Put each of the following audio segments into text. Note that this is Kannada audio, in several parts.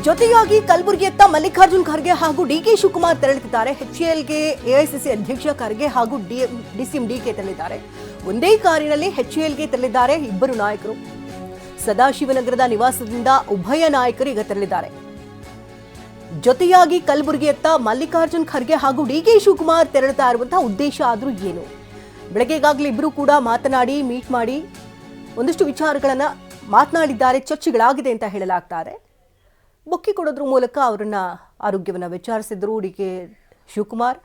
ಜೊತೆಯಾಗಿ ಕಲಬುರಗಿಯತ್ತ ಮಲ್ಲಿಕಾರ್ಜುನ್ ಖರ್ಗೆ ಹಾಗೂ ಡಿಕೆ ಶಿವಕುಮಾರ್ ತೆರಳುತ್ತಿದ್ದಾರೆ. ಎಚ್ಎಎಲ್ಗೆ ಎಐಸಿಸಿ ಅಧ್ಯಕ್ಷ ಖರ್ಗೆ ಹಾಗೂ ಡಿಸಿಎಂ ಡಿಕೆ ತೆರಳಿದ್ದಾರೆ. ಒಂದೇ ಕಾರಿನಲ್ಲಿ ಎಚ್ಎಎಲ್ಗೆ ತೆರಳಿದ್ದಾರೆ ಇಬ್ಬರು ನಾಯಕರು. ಸದಾಶಿವನಗರದ ನಿವಾಸದಿಂದ ಉಭಯ ನಾಯಕರು ಈಗ ತೆರಳಿದ್ದಾರೆ. ಜೊತೆಯಾಗಿ ಕಲಬುರಗಿಯತ್ತ ಮಲ್ಲಿಕಾರ್ಜುನ್ ಖರ್ಗೆ ಹಾಗೂ ಡಿಕೆ ಶಿವಕುಮಾರ್ ತೆರಳುತ್ತಾ ಇರುವಂತಹ ಉದ್ದೇಶ ಆದ್ರೂ ಏನು? ಬೆಳಗ್ಗೆ ಈಗಾಗಲೇ ಇಬ್ಬರು ಕೂಡ ಮಾತನಾಡಿ ಮೀಟ್ ಮಾಡಿ ಒಂದಿಷ್ಟು ವಿಚಾರಗಳನ್ನ ಮಾತನಾಡಿದ್ದಾರೆ, ಚರ್ಚೆಗಳಾಗಿದೆ ಅಂತ ಹೇಳಲಾಗ್ತಾ ಇದೆ. ಬೊಕ್ಕಿ ಕೊಡೋದ್ರ ಮೂಲಕ ಅವರನ್ನ ಆರೋಗ್ಯವನ್ನ ವಿಚಾರಿಸಿದ್ರು ಡಿಕೆ ಶಿವಕುಮಾರ್.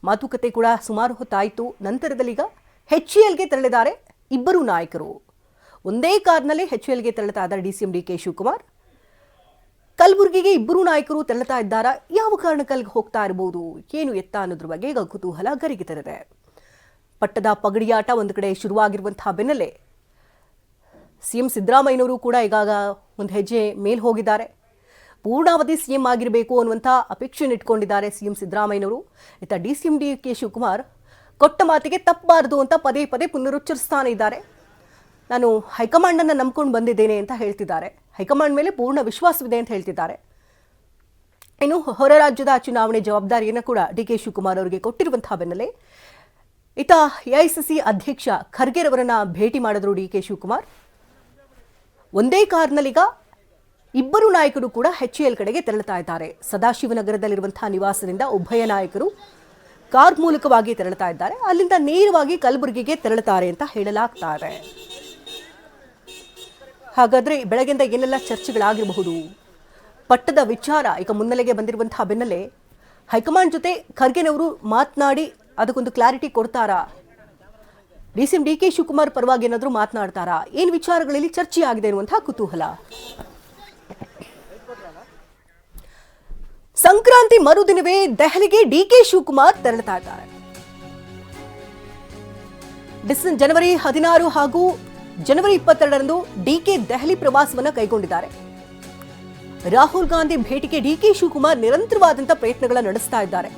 ಮಾತುಕತೆ ಕೂಡ ಸುಮಾರು ಹೊತ್ತಾಯಿತು. ನಂತರದಲ್ಲೀಗ ಎಚ್ಎಎಲ್ಗೆ ತೆರಳಿದ್ದಾರೆ ಇಬ್ಬರು ನಾಯಕರು. ಒಂದೇ ಕಾರ್ನಲ್ಲಿ ಎಚ್ಎಎಲ್ಗೆ ತೆರಳುತ್ತಾ ಇದ್ದಾರೆ ಡಿಸಿಎಂ ಡಿಕೆ ಶಿವಕುಮಾರ್. ಕಲಬುರಗಿಗೆ ಇಬ್ಬರು ನಾಯಕರು ತೆರಳುತ್ತಾ ಇದ್ದಾರಾ? ಯಾವ ಕಾರಣಕ್ಕೆ ಹೋಗ್ತಾ ಇರಬಹುದು, ಏನು ಎತ್ತ ಅನ್ನೋದ್ರ ಬಗ್ಗೆ ಈಗ ಕುತೂಹಲ ಗರಿಗೆದರಿದೆ. ಪಟ್ಟದ ಪಗಡಿಯಾಟ ಒಂದು ಕಡೆ ಶುರುವಾಗಿರುವಂತಹ ಬೆನ್ನಲ್ಲೇ ಸಿಎಂ ಸಿದ್ದರಾಮಯ್ಯನವರು ಕೂಡ ಈಗಾಗ ಒಂದು ಹೆಜ್ಜೆ ಮೇಲ್ ಹೋಗಿದ್ದಾರೆ. ಪೂರ್ಣಾವಧಿ ಸಿಎಂ ಆಗಿರಬೇಕು ಅನ್ನುವಂಥ ಅಪೇಕ್ಷೆಯನ್ನು ಇಟ್ಕೊಂಡಿದ್ದಾರೆ ಸಿಎಂ ಸಿದ್ದರಾಮಯ್ಯನವರು. ಇತ್ತ ಡಿಸಿಎಂ ಡಿಕೆ ಶಿವಕುಮಾರ್ ಕೊಟ್ಟ ಮಾತಿಗೆ ತಪ್ಪಬಾರದು ಅಂತ ಪದೇ ಪದೇ ಪುನರುಚ್ಚರಿಸ್ತಾನೆ ಇದ್ದಾರೆ. ನಾನು ಹೈಕಮಾಂಡನ್ನು ನಂಬ್ಕೊಂಡು ಬಂದಿದ್ದೇನೆ ಅಂತ ಹೇಳ್ತಿದ್ದಾರೆ. ಹೈಕಮಾಂಡ್ ಮೇಲೆ ಪೂರ್ಣ ವಿಶ್ವಾಸವಿದೆ ಅಂತ ಹೇಳ್ತಿದ್ದಾರೆ. ಇನ್ನು ಹೊರ ರಾಜ್ಯದ ಚುನಾವಣೆ ಜವಾಬ್ದಾರಿಯನ್ನು ಕೂಡ ಡಿಕೆ ಶಿವಕುಮಾರ್ ಅವರಿಗೆ ಕೊಟ್ಟಿರುವಂತಹ ಬೆನ್ನಲ್ಲೇ ಇತ್ತ ಎಐಸಿಸಿ ಅಧ್ಯಕ್ಷ ಖರ್ಗೆರವರನ್ನ ಭೇಟಿ ಮಾಡಿದ್ರು ಡಿಕೆ ಶಿವಕುಮಾರ್. ಒಂದೇ ಕಾರ್ನಲ್ಲೀಗ ಇಬ್ಬರು ನಾಯಕರು ಕೂಡ ಎಚ್ಎಎಲ್ ಕಡೆಗೆ ತೆರಳುತ್ತಾ ಇದ್ದಾರೆ. ಸದಾಶಿವನಗರದಲ್ಲಿರುವಂತಹ ನಿವಾಸದಿಂದ ಉಭಯ ನಾಯಕರು ಕಾರ್ ಮೂಲಕವಾಗಿ ತೆರಳುತ್ತಾ ಇದ್ದಾರೆ. ಅಲ್ಲಿಂದ ನೇರವಾಗಿ ಕಲಬುರಗಿಗೆ ತೆರಳುತ್ತಾರೆ ಅಂತ ಹೇಳಲಾಗ್ತಾ ಇದೆ. ಹಾಗಾದ್ರೆ ಬೆಳಗ್ಗೆಯಿಂದ ಏನೆಲ್ಲ ಚರ್ಚೆಗಳಾಗಿರಬಹುದು? ಪಟ್ಟದ ವಿಚಾರ ಈಗ ಮುನ್ನೆಲೆಗೆ ಬಂದಿರುವಂತಹ ಬೆನ್ನಲ್ಲೇ ಹೈಕಮಾಂಡ್ ಜೊತೆ ಖರ್ಗೆನವರು ಮಾತನಾಡಿ ಅದಕ್ಕೊಂದು ಕ್ಲಾರಿಟಿ ಕೊಡ್ತಾರಾ? ಡಿಸಿಎಂ ಡಿಕೆ ಶಿವಕುಮಾರ್ ಪರವಾಗಿ ಏನಾದರೂ ಮಾತನಾಡ್ತಾರಾ? ಏನು ವಿಚಾರಗಳಲ್ಲಿ ಚರ್ಚೆ ಆಗಿದೆ ಅನ್ನುವಂತಹ ಕುತೂಹಲ. ಸಂಕ್ರಾಂತಿ ಮರುದಿನವೇ ದೆಹಲಿಗೆ ಡಿಕೆ ಶಿವಕುಮಾರ್ ತೆರಳುತ್ತಾ ಇದ್ದಾರೆ. ಜನವರಿ 16 ಹಾಗೂ ಜನವರಿ 22ರಂದು ಡಿಕೆ ದೆಹಲಿ ಪ್ರವಾಸವನ್ನು ಕೈಗೊಂಡಿದ್ದಾರೆ. ರಾಹುಲ್ ಗಾಂಧಿ ಭೇಟಿಗೆ ಡಿಕೆ ಶಿವಕುಮಾರ್ ನಿರಂತರವಾದಂತಹ ಪ್ರಯತ್ನಗಳನ್ನು ನಡೆಸ್ತಾ ಇದ್ದಾರೆ.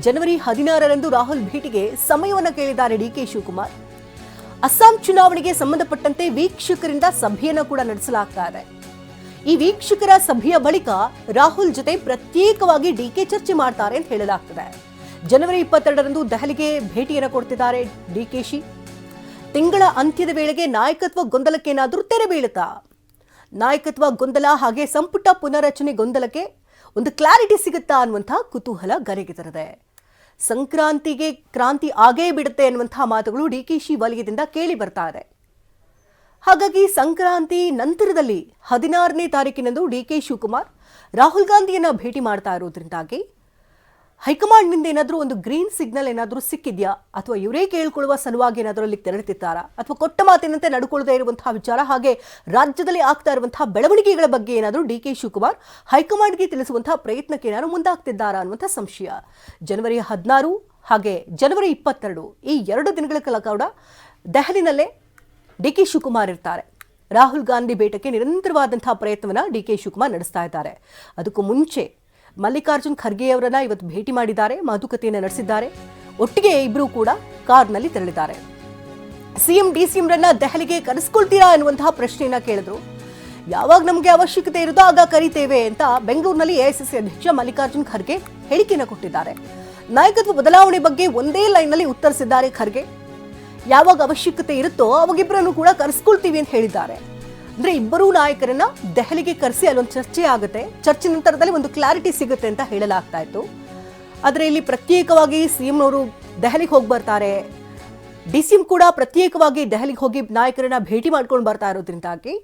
ಜನವರಿ 16ರಂದು ರಾಹುಲ್ ಭೇಟಿಗೆ ಸಮಯವನ್ನು ಕೇಳಿದ್ದಾರೆ ಡಿಕೆ ಶಿವಕುಮಾರ್. ಅಸ್ಸಾಂ ಚುನಾವಣೆಗೆ ಸಂಬಂಧಪಟ್ಟಂತೆ ವೀಕ್ಷಕರಿಂದ ಸಭೆಯನ್ನು ಕೂಡ ನಡೆಸಲಾಗ್ತಾ ಇದೆ. ಈ ವೀಕ್ಷಕರ ಸಭೆಯ ಬಳಿಕ ರಾಹುಲ್ ಜೊತೆ ಪ್ರತ್ಯೇಕವಾಗಿ ಡಿಕೆ ಚರ್ಚೆ ಮಾಡ್ತಾರೆ ಅಂತ ಹೇಳಲಾಗ್ತದೆ. ಜನವರಿ 22ರಂದು ದೆಹಲಿಗೆ ಭೇಟಿಯನ್ನು ಕೊಡ್ತಿದ್ದಾರೆ ಡಿಕೆಶಿ. ತಿಂಗಳ ಅಂತ್ಯದ ವೇಳೆಗೆ ನಾಯಕತ್ವ ಗೊಂದಲಕ್ಕೇನಾದರೂ ತೆರೆ ಬೀಳುತ್ತಾ? ನಾಯಕತ್ವ ಗೊಂದಲ ಹಾಗೆ ಸಂಪುಟ ಪುನರಚನೆ ಗೊಂದಲಕ್ಕೆ ಒಂದು ಕ್ಲಾರಿಟಿ ಸಿಗುತ್ತಾ ಅನ್ನುವಂತಹ ಕುತೂಹಲ ಗರಿಗೆದರಿದೆ. ಸಂಕ್ರಾಂತಿಗೆ ಕ್ರಾಂತಿ ಆಗೇ ಬಿಡುತ್ತೆ ಅನ್ನುವಂತಹ ಮಾತುಗಳು ಡಿಕೆಶಿ ವಲಯದಿಂದ ಕೇಳಿ ಬರ್ತಾ ಇದೆ. ಹಾಗಾಗಿ ಸಂಕ್ರಾಂತಿ ನಂತರದಲ್ಲಿ 16ನೇ ತಾರೀಕಿನಂದು ಡಿಕೆ ಶಿವಕುಮಾರ್ ರಾಹುಲ್ ಗಾಂಧಿಯನ್ನ ಭೇಟಿ ಮಾಡ್ತಾ ಇರೋದ್ರಿಂದಾಗಿ ಹೈಕಮಾಂಡ್ನಿಂದ ಏನಾದರೂ ಒಂದು ಗ್ರೀನ್ ಸಿಗ್ನಲ್ ಏನಾದರೂ ಸಿಕ್ಕಿದ್ಯಾ, ಅಥವಾ ಇವರೇ ಕೇಳ್ಕೊಳ್ಳುವ ಸಲುವಾಗಿ ಏನಾದರೂ ಅಲ್ಲಿ ತೆರಳುತ್ತಿದ್ದಾರಾ, ಅಥವಾ ಕೊಟ್ಟ ಮಾತಿನಂತೆ ನಡ್ಕೊಳ್ಳದೇ ಇರುವಂತಹ ವಿಚಾರ ಹಾಗೆ ರಾಜ್ಯದಲ್ಲಿ ಆಗ್ತಾ ಇರುವಂತಹ ಬೆಳವಣಿಗೆಗಳ ಬಗ್ಗೆ ಏನಾದರೂ ಡಿಕೆ ಶಿವಕುಮಾರ್ ಹೈಕಮಾಂಡ್ಗೆ ತಿಳಿಸುವಂತಹ ಪ್ರಯತ್ನಕ್ಕೆ ಏನಾದರೂ ಮುಂದಾಗ್ತಿದ್ದಾರಾ ಅನ್ನುವಂಥ ಸಂಶಯ. ಜನವರಿ 16 ಹಾಗೆ ಜನವರಿ 22 ಈ 2 ದಿನಗಳ ಕಾಲ ಕೂಡ ದೆಹಲಿನಲ್ಲೇ ಡಿಕೆ ಶಿವಕುಮಾರ್ ಇರ್ತಾರೆ. ರಾಹುಲ್ ಗಾಂಧಿ ಭೇಟಕ್ಕೆ ನಿರಂತರವಾದಂತಹ ಪ್ರಯತ್ನವನ್ನು ಡಿಕೆ ಶಿವಕುಮಾರ್ ನಡೆಸ್ತಾ ಇದ್ದಾರೆ. ಅದಕ್ಕೂ ಮುಂಚೆ ಮಲ್ಲಿಕಾರ್ಜುನ್ ಖರ್ಗೆ ಅವರನ್ನ ಇವತ್ತು ಭೇಟಿ ಮಾಡಿದ್ದಾರೆ, ಮಾತುಕತೆಯನ್ನು ನಡೆಸಿದ್ದಾರೆ. ಒಟ್ಟಿಗೆ ಇಬ್ಬರು ಕೂಡ ಕಾರ್ನಲ್ಲಿ ತೆರಳಿದ್ದಾರೆ. ಸಿಎಂ ಡಿಸಿಎಂರನ್ನ ದೆಹಲಿಗೆ ಕರೆಸ್ಕೊಳ್ತೀರಾ ಅನ್ನುವಂತಹ ಪ್ರಶ್ನೆಯನ್ನ ಕೇಳಿದ್ರು. ಯಾವಾಗ ನಮಗೆ ಅವಶ್ಯಕತೆ ಇರುತ್ತೋ ಆಗ ಕರೀತೇವೆ ಅಂತ ಬೆಂಗಳೂರಿನಲ್ಲಿ ಎಐಸಿಸಿ ಅಧ್ಯಕ್ಷ ಮಲ್ಲಿಕಾರ್ಜುನ್ ಖರ್ಗೆ ಹೇಳಿಕೆಯನ್ನು ಕೊಟ್ಟಿದ್ದಾರೆ. ನಾಯಕತ್ವ ಬದಲಾವಣೆ ಬಗ್ಗೆ ಒಂದೇ ಲೈನ್ನಲ್ಲಿ ಉತ್ತರಿಸಿದ್ದಾರೆ ಖರ್ಗೆ. ಯಾವಾಗ ಅವಶ್ಯಕತೆ ಇರುತ್ತೋ ಅವಾಗಿಬ್ಬರನ್ನು ಕೂಡ ಕರೆಸ್ಕೊಳ್ತೀವಿ ಅಂತ ಹೇಳಿದ್ದಾರೆ. ಅಂದ್ರೆ ಇಬ್ಬರೂ ನಾಯಕರನ್ನ ದೆಹಲಿಗೆ ಕರೆಸಿ ಅಲ್ಲೊಂದು ಚರ್ಚೆ ಆಗುತ್ತೆ. ಚರ್ಚೆ ನಂತರದಲ್ಲಿ ಒಂದು ಕ್ಲಾರಿಟಿ ಸಿಗುತ್ತೆ ಅಂತ ಹೇಳಲಾಗ್ತಾ ಇತ್ತು. ಆದರೆ ಇಲ್ಲಿ ಪ್ರತ್ಯೇಕವಾಗಿ ಸಿಎಂನವರು ದೆಹಲಿಗೆ ಹೋಗಿ ಬರ್ತಾರೆ, ಡಿಸಿಎಂ ಕೂಡ ಪ್ರತ್ಯೇಕವಾಗಿ ದೆಹಲಿಗೆ ಹೋಗಿ ನಾಯಕರನ್ನ ಭೇಟಿ ಮಾಡ್ಕೊಂಡು ಬರ್ತಾ ಇರೋದ್ರಿಂದಾಗಿ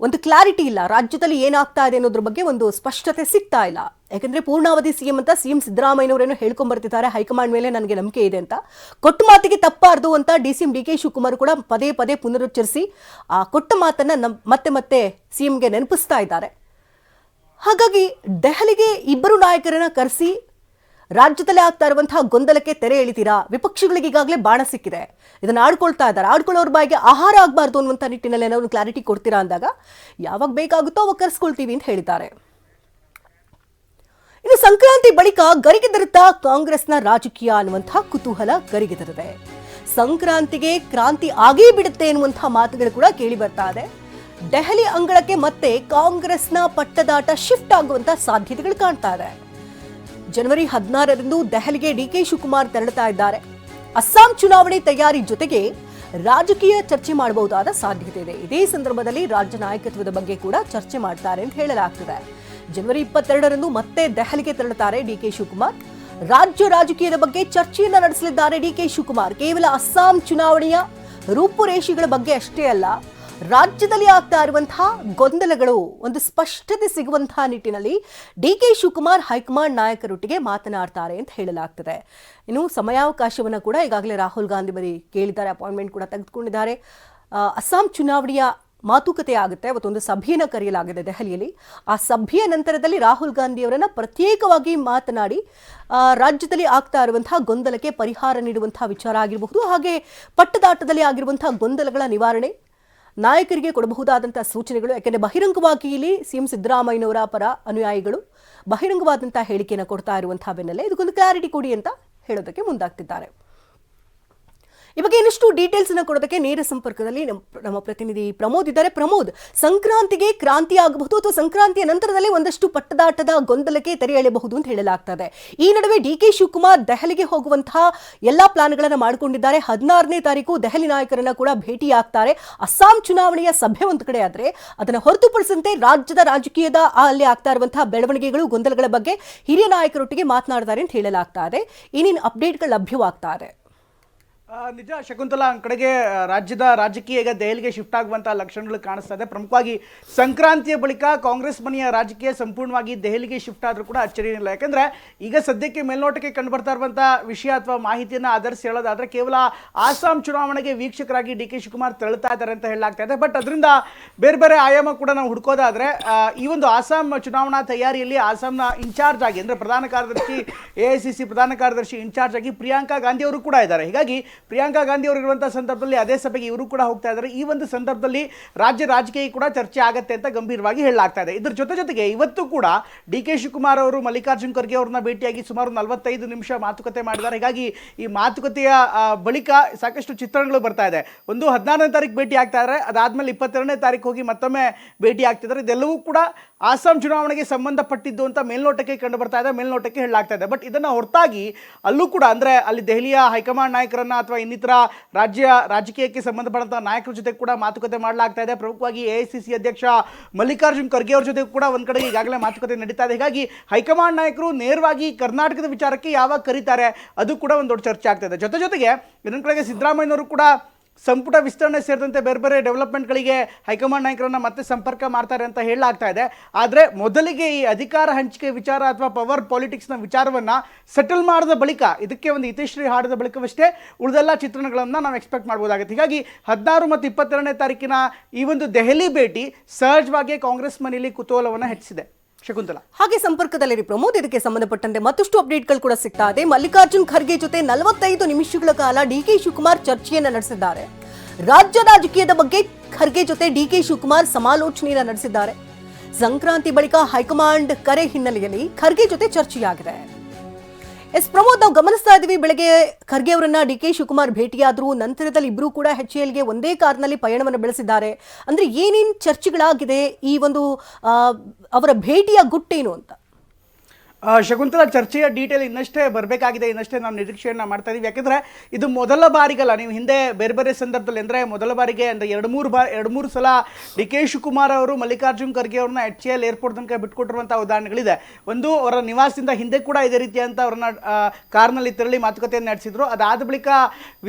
ಒಂದು ಕ್ಲಾರಿಟಿ ಇಲ್ಲ. ರಾಜ್ಯದಲ್ಲಿ ಏನಾಗ್ತಾ ಇದೆ ಅನ್ನೋದ್ರ ಬಗ್ಗೆ ಒಂದು ಸ್ಪಷ್ಟತೆ ಸಿಗ್ತಾ ಇಲ್ಲ. ಯಾಕಂದ್ರೆ ಪೂರ್ಣಾವಧಿ ಸಿಎಂ ಅಂತ ಸಿಎಂ ಸಿದ್ದರಾಮಯ್ಯನವರೇನು ಹೇಳ್ಕೊಂಡ್ ಬರ್ತಿದ್ದಾರೆ, ಹೈಕಮಾಂಡ್ ಮೇಲೆ ನನಗೆ ನಂಬಿಕೆ ಇದೆ ಅಂತ. ಕೊಟ್ಟ ಮಾತಿಗೆ ತಪ್ಪಾರ್ದು ಅಂತ ಡಿಸಿಎಂ ಡಿಕೆ ಶಿವಕುಮಾರ್ ಕೂಡ ಪದೇ ಪದೇ ಪುನರುಚ್ಚರಿಸಿ ಆ ಕೊಟ್ಟ ಮಾತನ್ನ ಮತ್ತೆ ಮತ್ತೆ ಸಿಎಂಗೆ ನೆನಪಿಸ್ತಾ ಇದ್ದಾರೆ. ಹಾಗಾಗಿ ದೆಹಲಿಗೆ ಇಬ್ಬರು ನಾಯಕರನ್ನ ಕರೆಸಿ ರಾಜ್ಯದಲ್ಲಿ ಆಗ್ತಾ ಇರುವಂತಹ ಗೊಂದಲಕ್ಕೆ ತೆರೆ ಎಳಿತೀರಾ? ವಿಪಕ್ಷಗಳಿಗೆ ಈಗಾಗಲೇ ಬಾಣ ಸಿಕ್ಕಿದೆ, ಇದನ್ನ ಆಡ್ಕೊಳ್ತಾ ಇದ್ದಾರೆ. ಆಡ್ಕೊಳ್ಳೋರ ಬಾಯಿಗೆ ಆಹಾರ ಆಗಬಾರ್ದು ಅನ್ನುವಂಥ ನಿಟ್ಟಿನಲ್ಲಿ ಏನಾದ್ರು ಕ್ಲಾರಿಟಿ ಕೊಡ್ತೀರಾ ಅಂದಾಗ ಯಾವಾಗ ಬೇಕಾಗುತ್ತೋ ಅವಾಗ ಕರೆಸ್ಕೊಳ್ತೀವಿ ಅಂತ ಹೇಳಿದ್ದಾರೆ. ಇನ್ನು ಸಂಕ್ರಾಂತಿ ಬಳಿಕ ಗರಿಗೆದರುತ್ತಾ ಕಾಂಗ್ರೆಸ್ನ ರಾಜಕೀಯ ಅನ್ನುವಂತಹ ಕುತೂಹಲ ಗರಿಗೆದರಿದೆ. ಸಂಕ್ರಾಂತಿಗೆ ಕ್ರಾಂತಿ ಆಗೇ ಬಿಡುತ್ತೆ ಎನ್ನುವಂತಹ ಮಾತುಗಳು ಕೂಡ ಕೇಳಿ ಬರ್ತಾ ಇದೆ. ದೆಹಲಿ ಅಂಗಳಕ್ಕೆ ಮತ್ತೆ ಕಾಂಗ್ರೆಸ್ನ ಪಟ್ಟದಾಟ ಶಿಫ್ಟ್ ಆಗುವಂತ ಸಾಧ್ಯತೆಗಳು ಕಾಣ್ತಾ ಇದೆ. ಜನವರಿ 16ರಂದು ದೆಹಲಿಗೆ ಡಿಕೆ ಶಿವಕುಮಾರ್ ತೆರಳುತ್ತಾ ಇದ್ದಾರೆ. ಅಸ್ಸಾಂ ಚುನಾವಣೆ ತಯಾರಿ ಜೊತೆಗೆ ರಾಜಕೀಯ ಚರ್ಚೆ ಮಾಡಬಹುದಾದ ಸಾಧ್ಯತೆ ಇದೆ. ಇದೇ ಸಂದರ್ಭದಲ್ಲಿ ರಾಜ್ಯ ನಾಯಕತ್ವದ ಬಗ್ಗೆ ಕೂಡ ಚರ್ಚೆ ಮಾಡ್ತಾರೆ ಅಂತ ಹೇಳಲಾಗ್ತಿದೆ. ಜನವರಿ 22ರಂದು ಮತ್ತೆ ದೆಹಲಿಗೆ ತೆರಳುತ್ತಾರೆ ಡಿಕೆ ಶಿವಕುಮಾರ್. ರಾಜ್ಯ ರಾಜಕೀಯದ ಬಗ್ಗೆ ಚರ್ಚೆಯನ್ನ ನಡೆಸಲಿದ್ದಾರೆ ಡಿಕೆ ಶಿವಕುಮಾರ್. ಕೇವಲ ಅಸ್ಸಾಂ ಚುನಾವಣೆಯ ರೂಪುರೇಷೆಗಳ ಬಗ್ಗೆ ಅಷ್ಟೇ ಅಲ್ಲ, ರಾಜ್ಯದಲ್ಲಿ ಆಗ್ತಾ ಇರುವಂತಹ ಗೊಂದಲಗಳು ಒಂದು ಸ್ಪಷ್ಟತೆ ಸಿಗುವಂತಹ ನಿಟ್ಟಿನಲ್ಲಿ ಡಿಕೆ ಶಿವಕುಮಾರ್ ಹೈಕಮಾಂಡ್ ನಾಯಕರೊಟ್ಟಿಗೆ ಮಾತನಾಡ್ತಾರೆ ಅಂತ ಹೇಳಲಾಗ್ತದೆ. ಇನ್ನು ಸಮಯಾವಕಾಶವನ್ನು ಕೂಡ ಈಗಾಗಲೇ ರಾಹುಲ್ ಗಾಂಧಿ ಬಳಿ ಕೇಳಿದ್ದಾರೆ, ಅಪಾಯಿಂಟ್ಮೆಂಟ್ ಕೂಡ ತೆಗೆದುಕೊಂಡಿದ್ದಾರೆ. ಅಸ್ಸಾಂ ಚುನಾವಣೆಯ ಮಾತುಕತೆ ಆಗುತ್ತೆ. ಅವತ್ತೊಂದು ಸಭೆಯನ್ನು ಕರೆಯಲಾಗಿದೆ ದೆಹಲಿಯಲ್ಲಿ. ಆ ಸಭೆಯ ನಂತರದಲ್ಲಿ ರಾಹುಲ್ ಗಾಂಧಿ ಅವರನ್ನ ಪ್ರತ್ಯೇಕವಾಗಿ ಮಾತನಾಡಿ ರಾಜ್ಯದಲ್ಲಿ ಆಗ್ತಾ ಇರುವಂತಹ ಗೊಂದಲಕ್ಕೆ ಪರಿಹಾರ ನೀಡುವಂತಹ ವಿಚಾರ ಆಗಿರಬಹುದು, ಹಾಗೆ ಪಟ್ಟದಾಟದಲ್ಲಿ ಆಗಿರುವಂತಹ ಗೊಂದಲಗಳ ನಿವಾರಣೆ ನಾಯಕರಿಗೆ ಕೊಡಬಹುದಾದಂತಹ ಸೂಚನೆಗಳು. ಯಾಕೆಂದರೆ ಬಹಿರಂಗವಾಗಿ ಇಲ್ಲಿ ಸಿಎಂ ಸಿದ್ದರಾಮಯ್ಯನವರ ಪರ ಅನುಯಾಯಿಗಳು ಬಹಿರಂಗವಾದಂತಹ ಹೇಳಿಕೆಯನ್ನು ಕೊಡ್ತಾ ಇರುವಂತಹ ಬೆನ್ನಲ್ಲೇ ಇದಕ್ಕೊಂದು ಕ್ಲಾರಿಟಿ ಕೊಡಿ ಅಂತ ಹೇಳೋದಕ್ಕೆ ಮುಂದಾಗ್ತಿದ್ದಾರೆ. ಈ ಬಗ್ಗೆ ಇನ್ನಷ್ಟು ಡೀಟೇಲ್ಸ್ ಅನ್ನು ಕೊಡೋದಕ್ಕೆ ನೇರ ಸಂಪರ್ಕದಲ್ಲಿ ನಮ್ಮ ಪ್ರತಿನಿಧಿ ಪ್ರಮೋದ್ ಇದ್ದಾರೆ. ಪ್ರಮೋದ್, ಸಂಕ್ರಾಂತಿಗೆ ಕ್ರಾಂತಿ ಆಗಬಹುದು ಅಥವಾ ಸಂಕ್ರಾಂತಿಯ ನಂತರದಲ್ಲಿ ಒಂದಷ್ಟು ಪಟ್ಟದಾಟದ ಗೊಂದಲಕ್ಕೆ ತೆರೆ ಎಳೆಯಬಹುದು ಅಂತ ಹೇಳಲಾಗ್ತದೆ. ಈ ನಡುವೆ ಡಿಕೆ ಶಿವಕುಮಾರ್ ದೆಹಲಿಗೆ ಹೋಗುವಂತಹ ಎಲ್ಲಾ ಪ್ಲಾನ್ಗಳನ್ನು ಮಾಡಿಕೊಂಡಿದ್ದಾರೆ. 16ನೇ ತಾರೀಕು ದೆಹಲಿ ನಾಯಕರನ್ನ ಕೂಡ ಭೇಟಿಯಾಗ್ತಾರೆ. ಅಸ್ಸಾಂ ಚುನಾವಣೆಯ ಸಭೆ ಒಂದು ಕಡೆ ಆದ್ರೆ ಅದನ್ನು ಹೊರತುಪಡಿಸಂತೆ ರಾಜ್ಯದ ರಾಜಕೀಯದ ಅಲ್ಲಿ ಆಗ್ತಾ ಇರುವಂತಹ ಬೆಳವಣಿಗೆಗಳು, ಗೊಂದಲಗಳ ಬಗ್ಗೆ ಹಿರಿಯ ನಾಯಕರೊಟ್ಟಿಗೆ ಮಾತನಾಡ್ತಾರೆ ಅಂತ ಹೇಳಲಾಗ್ತಾ ಇದೆ. ಏನೇನು ಅಪ್ಡೇಟ್ಗಳು ಲಭ್ಯವಾಗ್ತಾ ಇದೆ? ನಿಜ ಶಕುಂತಲಾ, ಕಡೆಗೆ ರಾಜ್ಯದ ರಾಜಕೀಯ ಈಗ ದೆಹಲಿಗೆ ಶಿಫ್ಟ್ ಆಗುವಂತಹ ಲಕ್ಷಣಗಳು ಕಾಣಿಸ್ತಾ ಇದೆ. ಪ್ರಮುಖವಾಗಿ ಸಂಕ್ರಾಂತಿಯ ಬಳಿಕ ಕಾಂಗ್ರೆಸ್ ಮನೆಯ ರಾಜಕೀಯ ಸಂಪೂರ್ಣವಾಗಿ ದೆಹಲಿಗೆ ಶಿಫ್ಟ್ ಆದರೂ ಕೂಡ ಅಚ್ಚರಿಯಿಲ್ಲ. ಯಾಕಂದ್ರೆ ಈಗ ಸದ್ಯಕ್ಕೆ ಮೇಲ್ನೋಟಕ್ಕೆ ಕಂಡು ಬರ್ತಾ ಇರುವಂತಹ ವಿಷಯ ಅಥವಾ ಮಾಹಿತಿಯನ್ನು ಆಧರಿಸಿ ಹೇಳೋದಾದ್ರೆ ಕೇವಲ ಆಸಾಂ ಚುನಾವಣೆಗೆ ವೀಕ್ಷಕರಾಗಿ ಡಿ ಕೆ ಶಿವಕುಮಾರ್ ತೆರಳುತ್ತಾ ಇದ್ದಾರೆ ಅಂತ ಹೇಳಲಾಗ್ತಾ ಇದೆ. ಬಟ್ ಅದರಿಂದ ಬೇರೆ ಬೇರೆ ಆಯಾಮ ಕೂಡ ನಾವು ಹುಡುಕೋದಾದ್ರೆ ಈ ಒಂದು ಆಸಾಂ ಚುನಾವಣಾ ತಯಾರಿಯಲ್ಲಿ ಆಸಾಂನ ಇನ್ಚಾರ್ಜ್ ಆಗಿ ಅಂದ್ರೆ ಪ್ರಧಾನ ಕಾರ್ಯದರ್ಶಿ AICC ಪ್ರಧಾನ ಕಾರ್ಯದರ್ಶಿ ಇನ್ಚಾರ್ಜ್ ಆಗಿ ಪ್ರಿಯಾಂಕಾ ಗಾಂಧಿ ಅವರು ಕೂಡ ಇದ್ದಾರೆ. ಹೀಗಾಗಿ ಪ್ರಿಯಾಂಕಾ ಗಾಂಧಿ ಅವರು ಇರುವಂತಹ ಸಂದರ್ಭದಲ್ಲಿ ಅದೇ ಸಭೆಗೆ ಇವರು ಕೂಡ ಹೋಗ್ತಾ ಇದ್ದಾರೆ. ಈ ಒಂದು ಸಂದರ್ಭದಲ್ಲಿ ರಾಜ್ಯ ರಾಜಕೀಯ ಕೂಡ ಚರ್ಚೆ ಆಗತ್ತೆ ಅಂತ ಗಂಭೀರವಾಗಿ ಹೇಳಲಾಗ್ತಾ ಇದೆ. ಇದರ ಜೊತೆಗೆ ಇವತ್ತು ಕೂಡ ಡಿ ಕೆ ಶಿವಕುಮಾರ್ ಅವರು ಮಲ್ಲಿಕಾರ್ಜುನ್ ಖರ್ಗೆ ಅವರನ್ನ ಭೇಟಿಯಾಗಿ ಸುಮಾರು 45 ನಿಮಿಷ ಮಾತುಕತೆ ಮಾಡಿದ್ದಾರೆ. ಹೀಗಾಗಿ ಈ ಮಾತುಕತೆಯ ಬಳಿಕ ಸಾಕಷ್ಟು ಚಿತ್ರಣಗಳು ಬರ್ತಾ ಇದೆ. ಒಂದು 16ನೇ ತಾರೀಕು ಭೇಟಿ ಆಗ್ತಾ ಇದ್ದಾರೆ, ಅದಾದ್ಮೇಲೆ 22ನೇ ತಾರೀಕು ಹೋಗಿ ಮತ್ತೊಮ್ಮೆ ಭೇಟಿ ಆಗ್ತಿದ್ದಾರೆ. ಇದೆಲ್ಲವೂ ಕೂಡ ಆಸಾಂ ಚುನಾವಣೆಗೆ ಸಂಬಂಧಪಟ್ಟಿದ್ದು ಅಂತ ಮೇಲ್ನೋಟಕ್ಕೆ ಕಂಡು ಬರ್ತಾ ಇದೆ, ಮೇಲ್ನೋಟಕ್ಕೆ ಹೇಳಲಾಗ್ತಾ ಇದೆ. ಬಟ್ ಇದನ್ನ ಹೊರತಾಗಿ ಅಲ್ಲೂ ಕೂಡ ಅಂದ್ರೆ ಅಲ್ಲಿ ದೆಹಲಿಯ ಹೈಕಮಾಂಡ್ ನಾಯಕರನ್ನ ಅಥವಾ ಇನ್ನಿತರ ರಾಜ್ಯ ರಾಜಕೀಯಕ್ಕೆ ಸಂಬಂಧಪಟ್ಟಂತಹ ನಾಯಕರ ಜೊತೆ ಕೂಡ ಮಾತುಕತೆ ಮಾಡಲಾಗ್ತಾ ಇದೆ. ಪ್ರಮುಖವಾಗಿ AICC ಅಧ್ಯಕ್ಷ ಮಲ್ಲಿಕಾರ್ಜುನ್ ಖರ್ಗೆ ಅವರ ಜೊತೆ ಕೂಡ ಒಂದ್ ಕಡೆ ಈಗಾಗಲೇ ಮಾತುಕತೆ ನಡೀತಾ ಇದೆ. ಹೀಗಾಗಿ ಹೈಕಮಾಂಡ್ ನಾಯಕರು ನೇರವಾಗಿ ಕರ್ನಾಟಕದ ವಿಚಾರಕ್ಕೆ ಯಾವಾಗ ಕರೀತಾರೆ ಅದು ಕೂಡ ಒಂದು ದೊಡ್ಡ ಚರ್ಚೆ ಆಗ್ತಾ ಇದೆ. ಜೊತೆಗೆ ಇನ್ನೊಂದು ಕಡೆಗೆ ಸಿದ್ದರಾಮಯ್ಯನವರು ಕೂಡ ಸಂಪುಟ ವಿಸ್ತರಣೆ ಸೇರಿದಂತೆ ಬೇರೆ ಬೇರೆ ಡೆವಲಪ್ಮೆಂಟ್ಗಳಿಗೆ ಹೈಕಮಾಂಡ್ ನಾಯಕರನ್ನ ಮತ್ತೆ ಸಂಪರ್ಕ ಮಾಡ್ತಾರೆ ಅಂತ ಹೇಳಲಾಗ್ತಾ ಇದೆ. ಆದರೆ ಮೊದಲಿಗೆ ಈ ಅಧಿಕಾರ ಹಂಚಿಕೆ ವಿಚಾರ ಅಥವಾ ಪವರ್ ಪಾಲಿಟಿಕ್ಸ್ನ ವಿಚಾರವನ್ನು ಸೆಟಲ್ ಮಾಡಿದ ಬಳಿಕ, ಇದಕ್ಕೆ ಒಂದು ಇತಿಶ್ರೀ ಹಾಡಿದ ಬಳಿಕವಷ್ಟೇ ಉಳಿದೆಲ್ಲ ಚಿತ್ರಣಗಳನ್ನು ನಾವು ಎಕ್ಸ್ಪೆಕ್ಟ್ ಮಾಡ್ಬೋದಾಗುತ್ತೆ. ಹೀಗಾಗಿ 16 ಮತ್ತು 22ನೇ ತಾರೀಕಿನ ಈ ಒಂದು ದೆಹಲಿ ಭೇಟಿ ಸಹಜವಾಗಿ ಕಾಂಗ್ರೆಸ್ ಮನೆಯಲ್ಲಿ ಕುತೂಹಲವನ್ನು ಹೆಚ್ಚಿಸಿದೆ. ಶಕುಂತಲಾ, ಹಾಗೆ ಸಂಪರ್ಕದಲ್ಲಿರಿ ಪ್ರಮೋದ್. ಇದಕ್ಕೆ ಸಂಬಂಧಪಟ್ಟಂತೆ ಮತ್ತಷ್ಟು ಅಪ್ಡೇಟ್ಗಳು ಕೂಡ ಸಿಗ್ತಾ ಇದೆ. ಮಲ್ಲಿಕಾರ್ಜುನ್ ಖರ್ಗೆ ಜೊತೆ 45 ನಿಮಿಷಗಳ ಕಾಲ ಡಿಕೆ ಶಿವಕುಮಾರ್ ಚರ್ಚೆಯನ್ನ ನಡೆಸಿದ್ದಾರೆ. ರಾಜ್ಯ ರಾಜಕೀಯದ ಬಗ್ಗೆ ಖರ್ಗೆ ಜೊತೆ ಡಿಕೆ ಶಿವಕುಮಾರ್ ಸಮಾಲೋಚನೆಯನ್ನ ನಡೆಸಿದ್ದಾರೆ. ಸಂಕ್ರಾಂತಿ ಬಳಿಕ ಹೈಕಮಾಂಡ್ ಕರೆ ಹಿನ್ನೆಲೆಯಲ್ಲಿ ಖರ್ಗೆ ಜೊತೆ ಚರ್ಚೆಯಾಗಿದೆ. ಪ್ರಮೋದ್, ನಾವು ಗಮನಿಸ್ತಾ ಇದ್ದೀವಿ, ಬೆಳಗ್ಗೆ ಖರ್ಗೆ ಅವರನ್ನ ಡಿಕೆ ಶಿವಕುಮಾರ್ ಭೇಟಿಯಾದ್ರು, ನಂತರದಲ್ಲಿ ಇಬ್ರು ಕೂಡ HALಗೆ ಒಂದೇ ಕಾರ್ನಲ್ಲಿ ಪಯಣವನ್ನು ಬೆಳೆಸಿದ್ದಾರೆ. ಅಂದ್ರೆ ಏನೇನು ಚರ್ಚೆಗಳಾಗಿದೆ, ಈ ಒಂದು ಅವರ ಭೇಟಿಯ ಗುಟ್ಟೇನು ಅಂತ? ಶಕುಂತಲಾ, ಚರ್ಚೆಯ ಡೀಟೇಲ್ ಇನ್ನಷ್ಟೇ ಬರಬೇಕಾಗಿದೆ, ಇನ್ನಷ್ಟೇ ನಾವು ನಿರೀಕ್ಷೆಯನ್ನು ಮಾಡ್ತಾ ಇದ್ದೀವಿ. ಯಾಕೆಂದರೆ ಇದು ಮೊದಲ ಬಾರಿಗಲ್ಲ, ನೀವು ಹಿಂದೆ ಬೇರೆ ಬೇರೆ ಸಂದರ್ಭದಲ್ಲಿ ಅಂದರೆ ಮೊದಲ ಬಾರಿಗೆ ಅಂದರೆ ಎರಡು ಮೂರು ಸಲ ಡಿ ಕೆ ಶಿವಕುಮಾರ್ ಅವರು ಮಲ್ಲಿಕಾರ್ಜುನ್ ಖರ್ಗೆ ಅವ್ರನ್ನ HAL ಏರ್ಪೋರ್ಟ್ ತನಕ ಬಿಟ್ಕೊಟ್ಟಿರುವಂಥ ಉದಾಹರಣೆಗಳಿದೆ. ಒಂದು ಅವರ ನಿವಾಸದಿಂದ ಹಿಂದೆ ಕೂಡ ಇದೇ ರೀತಿಯಂತ ಅವ್ರನ್ನ ಕಾರ್ನಲ್ಲಿ ತೆರಳಿ ಮಾತುಕತೆಯನ್ನು ನಡೆಸಿದ್ರು. ಅದಾದ ಬಳಿಕ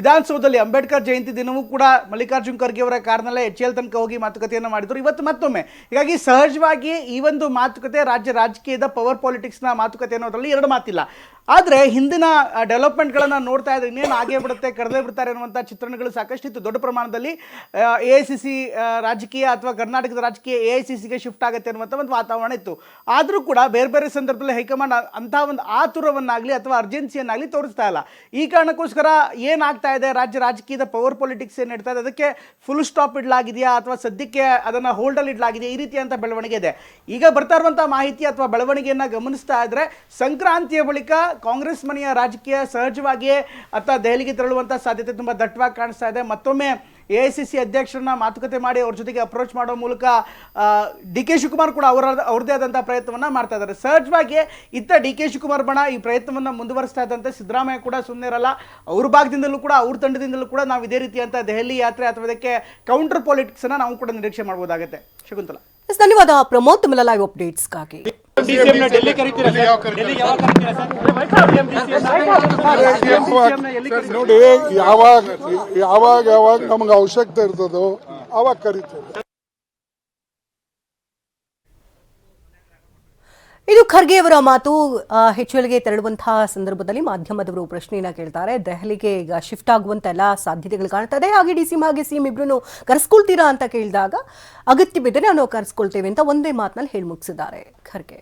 ವಿಧಾನಸೌಧದಲ್ಲಿ ಅಂಬೇಡ್ಕರ್ ಜಯಂತಿ ದಿನವೂ ಕೂಡ ಮಲ್ಲಿಕಾರ್ಜುನ್ ಖರ್ಗೆ ಅವರ ಕಾರ್ನಲ್ಲೇ HAL ತನಕ ಹೋಗಿ ಮಾತುಕತೆಯನ್ನು ಮಾಡಿದ್ರು. ಇವತ್ತು ಮತ್ತೊಮ್ಮೆ ಹೀಗಾಗಿ ಸಹಜವಾಗಿ ಈ ಒಂದು ಮಾತುಕತೆ ರಾಜ್ಯ ರಾಜಕೀಯದ ಪವರ್ ಪಾಲಿಟಿಕ್ಸ್ನ ಮಾತುಕತೆ ಅನ್ನೋದ್ರಲ್ಲಿ ಎರಡು ಮಾತಿಲ್ಲ. ಆದರೆ ಹಿಂದಿನ ಡೆವಲಪ್ಮೆಂಟ್ಗಳನ್ನು ನೋಡ್ತಾ ಇದ್ರೆ ಇನ್ನೇನು ಆಗೇ ಬಿಡುತ್ತೆ, ಕರೆದೇ ಬಿಡ್ತಾರೆ ಅನ್ನುವಂಥ ಚಿತ್ರಣಗಳು ಸಾಕಷ್ಟಿತ್ತು. ದೊಡ್ಡ ಪ್ರಮಾಣದಲ್ಲಿ AICC ರಾಜಕೀಯ ಅಥವಾ ಕರ್ನಾಟಕದ ರಾಜಕೀಯ AICCಗೆ ಶಿಫ್ಟ್ ಆಗುತ್ತೆ ಅನ್ನುವಂಥ ಒಂದು ವಾತಾವರಣ ಇತ್ತು. ಆದರೂ ಕೂಡ ಬೇರೆ ಬೇರೆ ಸಂದರ್ಭದಲ್ಲಿ ಹೈಕಮಾಂಡ್ ಅಂಥ ಒಂದು ಆತುರವನ್ನಾಗಲಿ ಅಥವಾ ಅರ್ಜೆನ್ಸಿಯನ್ನಾಗಲಿ ತೋರಿಸ್ತಾ ಇಲ್ಲ. ಈ ಕಾರಣಕ್ಕೋಸ್ಕರ ಏನಾಗ್ತಾ ಇದೆ, ರಾಜ್ಯ ರಾಜಕೀಯದ ಪವರ್ ಪಾಲಿಟಿಕ್ಸ್ ಏನು ನಡೀತಾ ಇದೆ ಅದಕ್ಕೆ ಫುಲ್ ಸ್ಟಾಪ್ ಇಡಲಾಗಿದೆಯಾ ಅಥವಾ ಸದ್ಯಕ್ಕೆ ಅದನ್ನು ಹೋಲ್ಡಲ್ಲಿ ಇಡಲಾಗಿದೆಯಾ, ಈ ರೀತಿಯಂಥ ಬೆಳವಣಿಗೆ ಇದೆ. ಈಗ ಬರ್ತಾ ಇರುವಂಥ ಮಾಹಿತಿ ಅಥವಾ ಬೆಳವಣಿಗೆಯನ್ನು ಗಮನಿಸ್ತಾ ಇದ್ರೆ ಸಂಕ್ರಾಂತಿಯ ಬಳಿಕ ಕಾಂಗ್ರೆಸ್ ಮನೆಯ ರಾಜಕೀಯ ಸಹಜವಾಗಿಯೇ ಅಥವಾ ದೆಹಲಿಗೆ ತೆರಳುವಂಥ ಸಾಧ್ಯತೆ ತುಂಬ ದಟ್ಟವಾಗಿ ಕಾಣಿಸ್ತಾ ಇದೆ. ಮತ್ತೊಮ್ಮೆ AICC ಅಧ್ಯಕ್ಷರನ್ನ ಮಾತುಕತೆ ಮಾಡಿ ಅವ್ರ ಜೊತೆಗೆ ಅಪ್ರೋಚ್ ಮಾಡೋ ಮೂಲಕ DK ಶಿವಕುಮಾರ್ ಕೂಡ ಅವ್ರದ್ದೇ ಆದಂಥ ಪ್ರಯತ್ನವನ್ನ ಮಾಡ್ತಾ ಇದ್ದಾರೆ. ಸಹಜವಾಗಿ ಇತ್ತ DK ಶಿವಕುಮಾರ್ ಬಣ ಈ ಪ್ರಯತ್ನವನ್ನ ಮುಂದುವರಿಸ್ತಾ ಇದ್ದಂತೆ ಸಿದ್ದರಾಮಯ್ಯ ಕೂಡ ಸುಮ್ಮನೆ ಇರಲ್ಲ. ಅವ್ರ ಭಾಗದಿಂದಲೂ ಕೂಡ ಅವ್ರ ತಂಡದಿಂದಲೂ ಕೂಡ ನಾವು ಇದೇ ರೀತಿಯಂತ ದೆಹಲಿ ಯಾತ್ರೆ ಅಥವಾ ಇದಕ್ಕೆ ಕೌಂಟರ್ ಪಾಲಿಟಿಕ್ಸ್ ಅನ್ನ ನಾವು ಕೂಡ ನಿರೀಕ್ಷೆ ಮಾಡಬಹುದಾಗುತ್ತೆ. ಶಕುಂತಲಾ, ಧನ್ಯವಾದ ಪ್ರಮೋದ್. ತಮ್ಮ ಲೈವ್ ಅಪ್ಡೇಟ್ಸ್ಗಾಗಿ ನೋಡಿ, ಯಾವಾಗ ನಮ್ಗೆ ಅವಶ್ಯಕತೆ ಇರ್ತದೋ ಅವಾಗ ಕರಿತೇವೆ. ಇದು ಖರ್ಗೆ ಅವರ ಮಾತು. HLಗೆ ತೆರಳುವಂತಹ ಸಂದರ್ಭದಲ್ಲಿ ಮಾಧ್ಯಮದವರು ಪ್ರಶ್ನೆಯನ್ನ ಕೇಳ್ತಾರೆ. ದೆಹಲಿಗೆ ಈಗ ಶಿಫ್ಟ್ ಆಗುವಂತ ಎಲ್ಲ ಸಾಧ್ಯತೆಗಳು ಕಾಣ್ತಾ ಇದೆ. ಹಾಗೆ DCM ಹಾಗೆ CM ಇಬ್ರು ಕರೆಸ್ಕೊಳ್ತೀರಾ ಅಂತ ಕೇಳಿದಾಗ ಅಗತ್ಯ ಬಿದ್ದರೆ ನಾವು ಕರೆಸ್ಕೊಳ್ತೇವೆ ಅಂತ ಒಂದೇ ಮಾತಿನಲ್ಲಿ ಹೇಳಿ ಮುಗಿಸಿದ್ದಾರೆ ಖರ್ಗೆ.